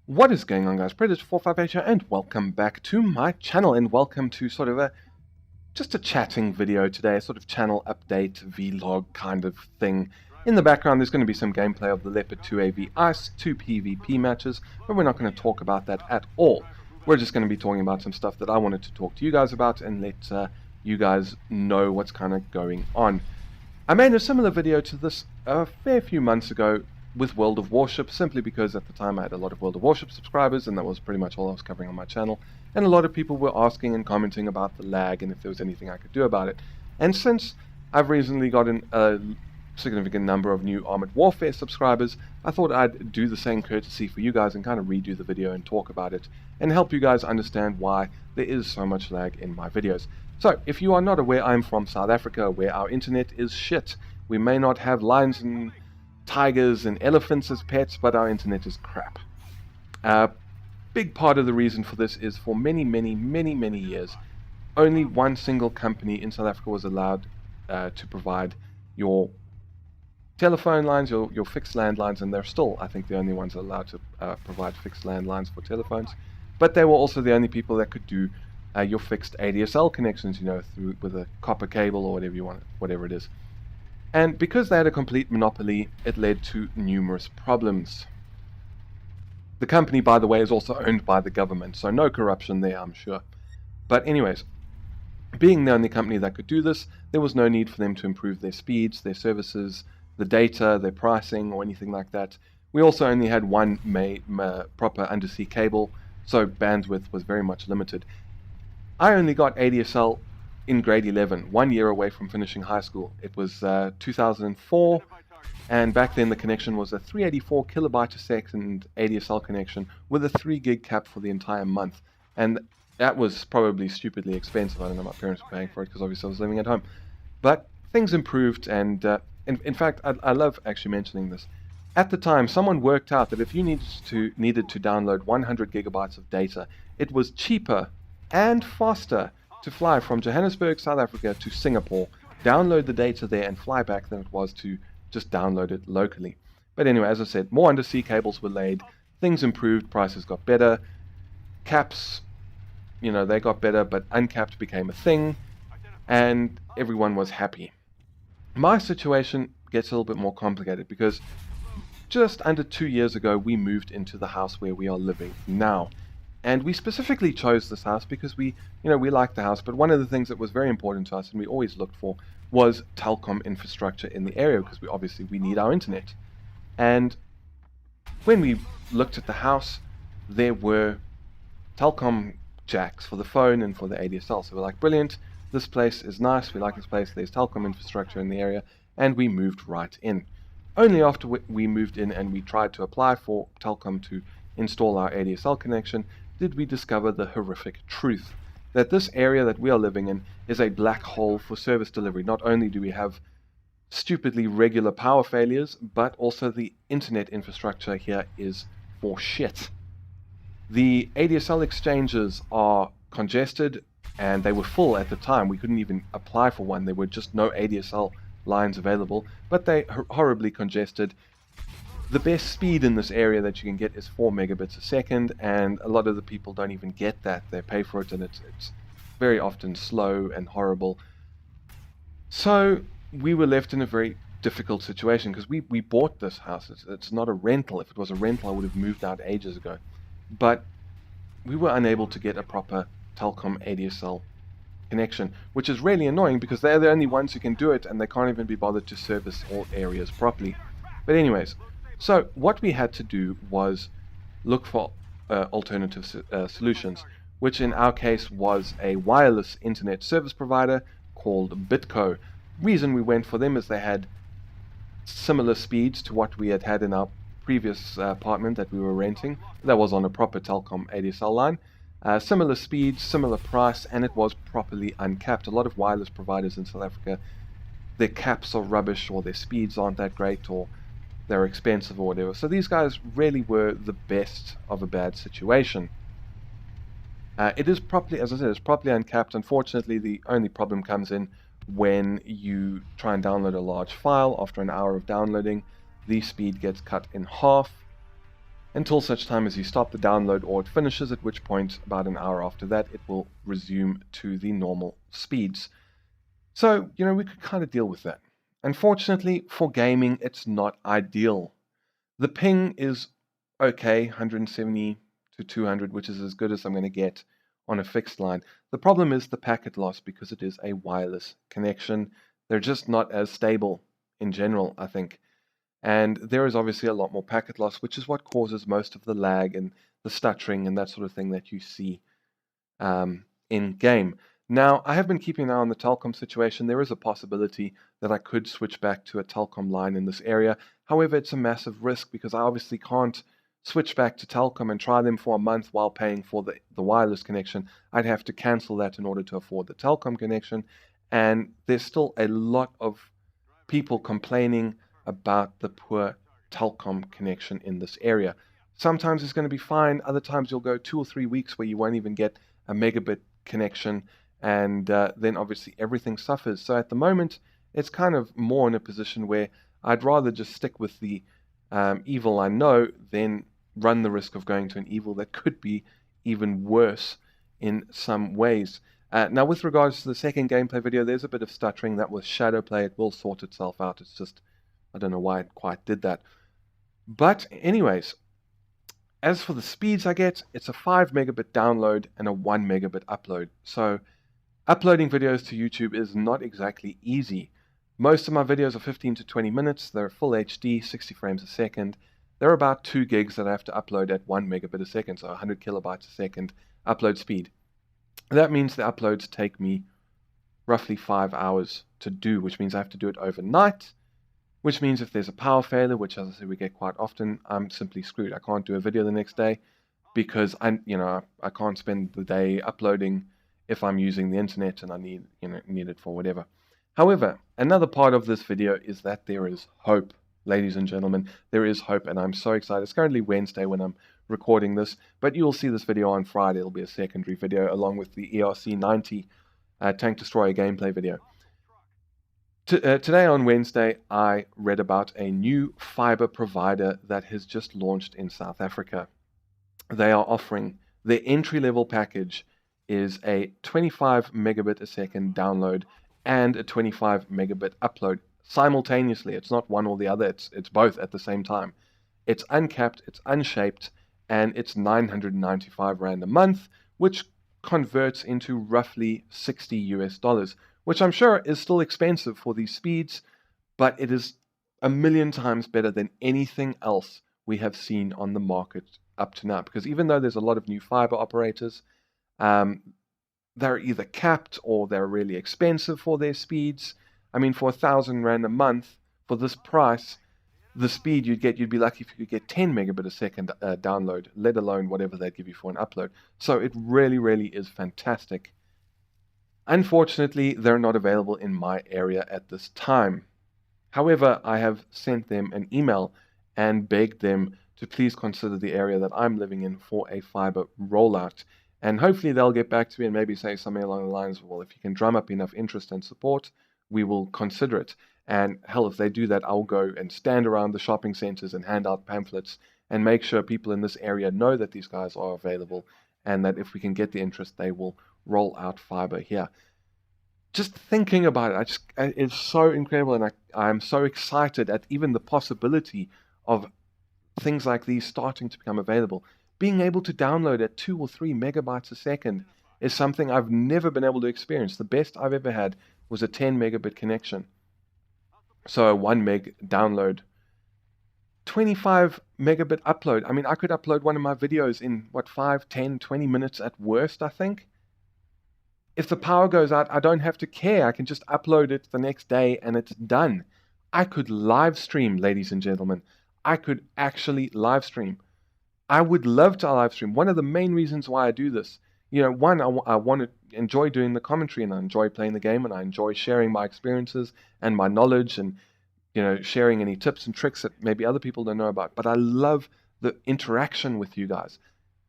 What is going on, guys? Predator458 here, and welcome back to my channel, and welcome to sort of just a chatting video today, a sort of channel update, vlog kind of thing. In the background, there's going to be some gameplay of the Leopard 2AV Ice, 2 PvP matches, but we're not going to talk about that at all. We're just going to be talking about some stuff that I wanted to talk to you guys about and let you guys know what's kind of going on. I made a similar video to this a fair few months ago with World of Warships, simply because at the time I had a lot of World of Warships subscribers, and that was pretty much all I was covering on my channel, and a lot of people were asking and commenting about the lag and if there was anything I could do about it. And since I've recently gotten a significant number of new Armored Warfare subscribers, I thought I'd do the same courtesy for you guys and kind of redo the video and talk about it and help you guys understand why there is so much lag in my videos. So, if you are not aware, I'm from South Africa, where our internet is shit. We may not have lions and tigers and elephants as pets, but our internet is crap. Big part of the reason for this is for many years, only one single company in South Africa was allowed to provide your telephone lines, your fixed landlines, and they're still, I think, the only ones allowed to provide fixed landlines for telephones. But they were also the only people that could do your fixed ADSL connections, you know, through with a copper cable or whatever you want, whatever it is. And because they had a complete monopoly, it led to numerous problems. The company, by the way, is also owned by the government, so no corruption there, I'm sure. But anyways, being the only company that could do this, there was no need for them to improve their speeds, their services, the data, their pricing, or anything like that. We also only had one proper undersea cable, so bandwidth was very much limited. I only got ADSL in grade 11, 1 year away from finishing high school. It was 2004, and back then the connection was a 384 kilobyte a second ADSL connection with a 3 gig cap for the entire month. And that was probably stupidly expensive. I don't know, my parents were paying for it because obviously I was living at home. But things improved, and in fact, I love actually mentioning this. At the time, someone worked out that if you needed to download 100 gigabytes of data, it was cheaper and faster to fly from Johannesburg, South Africa to Singapore, download the data there and fly back than it was to just download it locally. But anyway, as I said, more undersea cables were laid, things improved, prices got better, caps, you know, they got better, but uncapped became a thing, and everyone was happy. My situation gets a little bit more complicated because just under 2 years ago, we moved into the house where we are living now. And we specifically chose this house because we liked the house, but one of the things that was very important to us and we always looked for was telecom infrastructure in the area, because we need our internet. And when we looked at the house, there were telecom jacks for the phone and for the ADSL. So we're like, brilliant, this place is nice, we like this place, there's telecom infrastructure in the area, and we moved right in. Only after we moved in and we tried to apply for telecom to install our ADSL connection did we discover the horrific truth that this area that we are living in is a black hole for service delivery. Not only do we have stupidly regular power failures, but also the internet infrastructure here is for shit. The ADSL exchanges are congested, and they were full at the time. We couldn't even apply for one. There were just no ADSL lines available, but they horribly congested. The best speed in this area that you can get is 4 megabits a second, and a lot of the people don't even get that. They pay for it, and it's very often slow and horrible. So we were left in a very difficult situation because we bought this house. It's not a rental. If it was a rental, I would have moved out ages ago. But we were unable to get a proper telecom ADSL connection, which is really annoying because they're the only ones who can do it, and they can't even be bothered to service all areas properly. But anyways, so what we had to do was look for alternative solutions, which in our case was a wireless internet service provider called Bitco. Reason we went for them is they had similar speeds to what we had in our previous apartment that we were renting. That was on a proper telecom ADSL line. Similar speeds, similar price, and it was properly uncapped. A lot of wireless providers in South Africa, their caps are rubbish, or their speeds aren't that great, or they're expensive or whatever. So these guys really were the best of a bad situation. It is properly, as I said, it's properly uncapped. Unfortunately, the only problem comes in when you try and download a large file. After an hour of downloading, the speed gets cut in half. until such time as you stop the download or it finishes, at which point about an hour after that it will resume to the normal speeds. So, we could kind of deal with that. Unfortunately, for gaming, it's not ideal. The ping is okay, 170 to 200, which is as good as I'm going to get on a fixed line. The problem is the packet loss because it is a wireless connection. They're just not as stable in general, I think. And there is obviously a lot more packet loss, which is what causes most of the lag and the stuttering and that sort of thing that you see in game. Now, I have been keeping an eye on the Telkom situation. There is a possibility that I could switch back to a Telkom line in this area. However, it's a massive risk because I obviously can't switch back to Telkom and try them for a month while paying for the wireless connection. I'd have to cancel that in order to afford the Telkom connection. And there's still a lot of people complaining about the poor Telkom connection in this area. Sometimes it's going to be fine. Other times you'll go 2 or 3 weeks where you won't even get a megabit connection, and then obviously everything suffers. So at the moment, it's kind of more in a position where I'd rather just stick with the evil I know than run the risk of going to an evil that could be even worse in some ways. Now, with regards to the second gameplay video, there's a bit of stuttering. That was shadow play. It will sort itself out. It's just, I don't know why it quite did that. But anyways, as for the speeds I get, it's a 5 megabit download and a 1 megabit upload. So uploading videos to YouTube is not exactly easy. Most of my videos are 15 to 20 minutes. They're full HD, 60 frames a second. They're about 2 gigs that I have to upload at 1 megabit a second, so 100 kilobytes a second upload speed. That means the uploads take me roughly 5 hours to do, which means I have to do it overnight, which means if there's a power failure, which as I say we get quite often, I'm simply screwed. I can't do a video the next day because I can't spend the day uploading if I'm using the internet and I need it for whatever. However, another part of this video is that there is hope, ladies and gentlemen. There is hope, and I'm so excited. It's currently Wednesday when I'm recording this, but you'll see this video on Friday. It'll be a secondary video along with the ERC-90 Tank Destroyer gameplay video. Today on Wednesday, I read about a new fiber provider that has just launched in South Africa. They are offering, their entry-level package is a 25 megabit a second download and a 25 megabit upload simultaneously. It's not one or the other, it's both at the same time. It's uncapped, it's unshaped, and it's 995 Rand a month, which converts into roughly $60 US, which I'm sure is still expensive for these speeds, but it is a million times better than anything else we have seen on the market up to now. Because even though there's a lot of new fiber operators, they're either capped or they're really expensive for their speeds. I mean, for 1,000 Rand a month, for this price, the speed you'd be lucky if you could get 10 megabit a second download, let alone whatever they give you for an upload. So it really, really is fantastic. Unfortunately, they're not available in my area at this time. However, I have sent them an email and begged them to please consider the area that I'm living in for a fiber rollout. And hopefully they'll get back to me and maybe say something along the lines of, well, if you can drum up enough interest and support, we will consider it. And hell, if they do that, I'll go and stand around the shopping centers and hand out pamphlets and make sure people in this area know that these guys are available and that if we can get the interest, they will roll out fiber here. Just thinking about it, it's so incredible, and I'm so excited at even the possibility of things like these starting to become available. Being able to download at 2 or 3 megabytes a second is something I've never been able to experience. The best I've ever had was a 10 megabit connection. So a 1 meg download, 25 megabit upload. I mean, I could upload one of my videos in, 5, 10, 20 minutes at worst, I think. If the power goes out, I don't have to care. I can just upload it the next day and it's done. I could live stream, ladies and gentlemen. I could actually live stream. I would love to live stream. One of the main reasons why I do this, one, I want to enjoy doing the commentary and I enjoy playing the game and I enjoy sharing my experiences and my knowledge and, sharing any tips and tricks that maybe other people don't know about. But I love the interaction with you guys.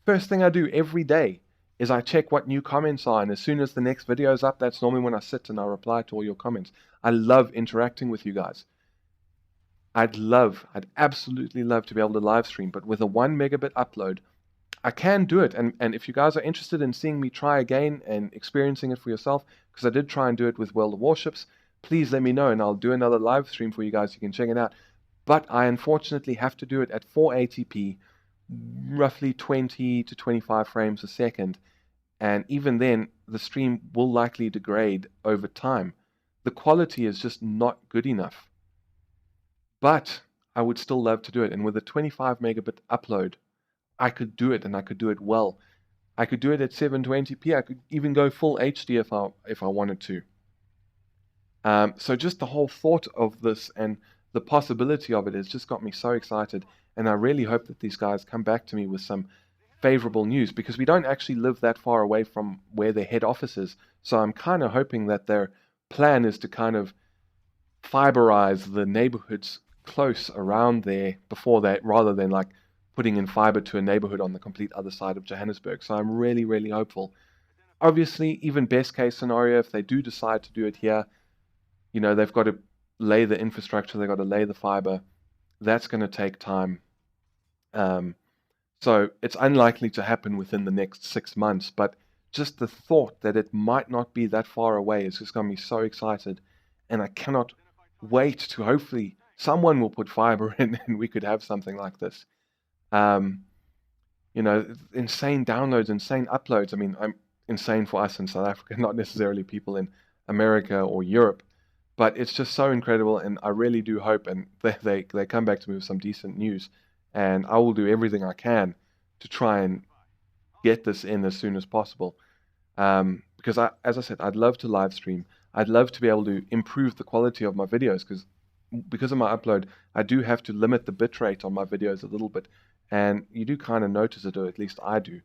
First thing I do every day is I check what new comments are, and as soon as the next video is up, that's normally when I sit and I reply to all your comments. I love interacting with you guys. I'd absolutely love to be able to live stream, but with a 1 megabit upload, I can do it. And if you guys are interested in seeing me try again and experiencing it for yourself, because I did try and do it with World of Warships, please let me know and I'll do another live stream for you guys. You can check it out. But I unfortunately have to do it at 480p, roughly 20 to 25 frames a second. And even then, the stream will likely degrade over time. The quality is just not good enough. But I would still love to do it. And with a 25 megabit upload, I could do it, and I could do it well. I could do it at 720p. I could even go full HD if I wanted to. So just the whole thought of this and the possibility of it has just got me so excited. And I really hope that these guys come back to me with some favorable news, because we don't actually live that far away from where their head office is. So I'm kind of hoping that their plan is to kind of fiberize the neighborhoods close around there before that, rather than like putting in fiber to a neighborhood on the complete other side of Johannesburg. So I'm really, really hopeful. Obviously, even best case scenario, if they do decide to do it here, you know, they've got to lay the infrastructure, they've got to lay the fiber. That's going to take time. So it's unlikely to happen within the next 6 months, but just the thought that it might not be that far away is just got me so excited. And I cannot wait to hopefully someone will put fiber in and we could have something like this. You know, insane downloads, insane uploads. I mean, I'm insane for us in South Africa, not necessarily people in America or Europe, but it's just so incredible. And I really do hope, and they come back to me with some decent news, and I will do everything I can to try and get this in as soon as possible. Because as I said, I'd love to live stream. I'd love to be able to improve the quality of my videos, because of my upload, I do have to limit the bitrate on my videos a little bit, and you do kind of notice it, or at least I do.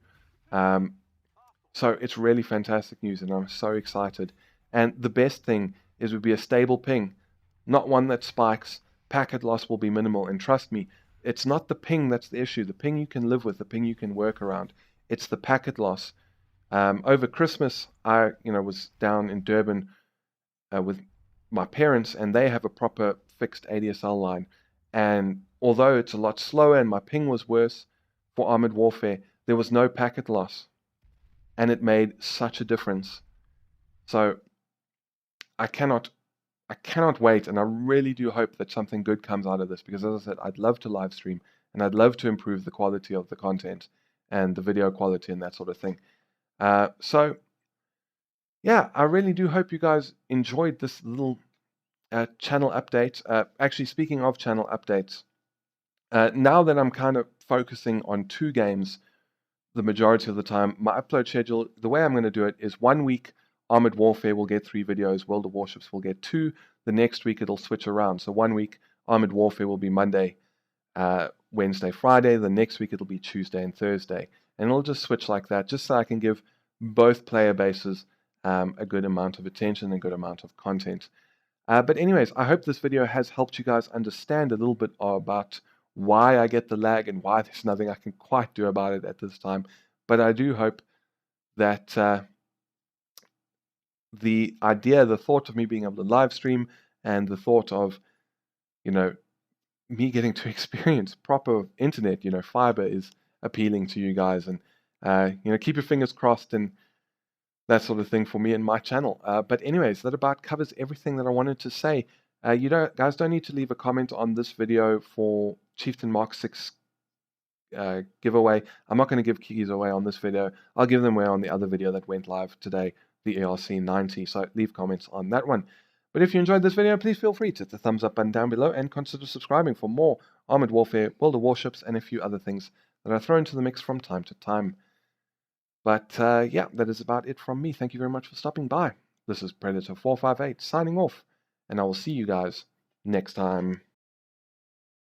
So it's really fantastic news, and I'm so excited. And the best thing is would be a stable ping, not one that spikes. Packet loss will be minimal, and trust me, it's not the ping that's the issue. The ping you can live with, the ping you can work around. It's the packet loss. Over Christmas, I was down in Durban with my parents, and they have a proper fixed ADSL line. And although it's a lot slower and my ping was worse for Armored Warfare, there was no packet loss. And it made such a difference. So I cannot wait, and I really do hope that something good comes out of this, because as I said, I'd love to live stream, and I'd love to improve the quality of the content and the video quality and that sort of thing. So yeah, I really do hope you guys enjoyed this little channel update. Actually, speaking of channel updates, now that I'm kind of focusing on 2 games the majority of the time, my upload schedule, the way I'm going to do it is 1 week Armored Warfare will get 3 videos, World of Warships will get 2. The next week it'll switch around. So 1 week Armored Warfare will be Monday, Wednesday, Friday. The next week it'll be Tuesday and Thursday. And it'll just switch like that, just so I can give both player bases a good amount of attention and a good amount of content. But anyways, I hope this video has helped you guys understand a little bit about why I get the lag and why there's nothing I can quite do about it at this time. But I do hope that the thought of me being able to live stream, and the thought of, me getting to experience proper internet, fiber, is appealing to you guys. And, keep your fingers crossed and that sort of thing for me and my channel. But anyways, that about covers everything that I wanted to say. Guys don't need to leave a comment on this video for Chieftain Mark 6 giveaway. I'm not going to give keys away on this video. I'll give them away on the other video that went live today, the ERC90. So leave comments on that one. But if you enjoyed this video, please feel free to hit the thumbs up button down below, and consider subscribing for more Armored Warfare, World of Warships, and a few other things that I throw into the mix from time to time. But yeah, that is about it from me. Thank you very much for stopping by. This is Predator 458 signing off, and I will see you guys next time.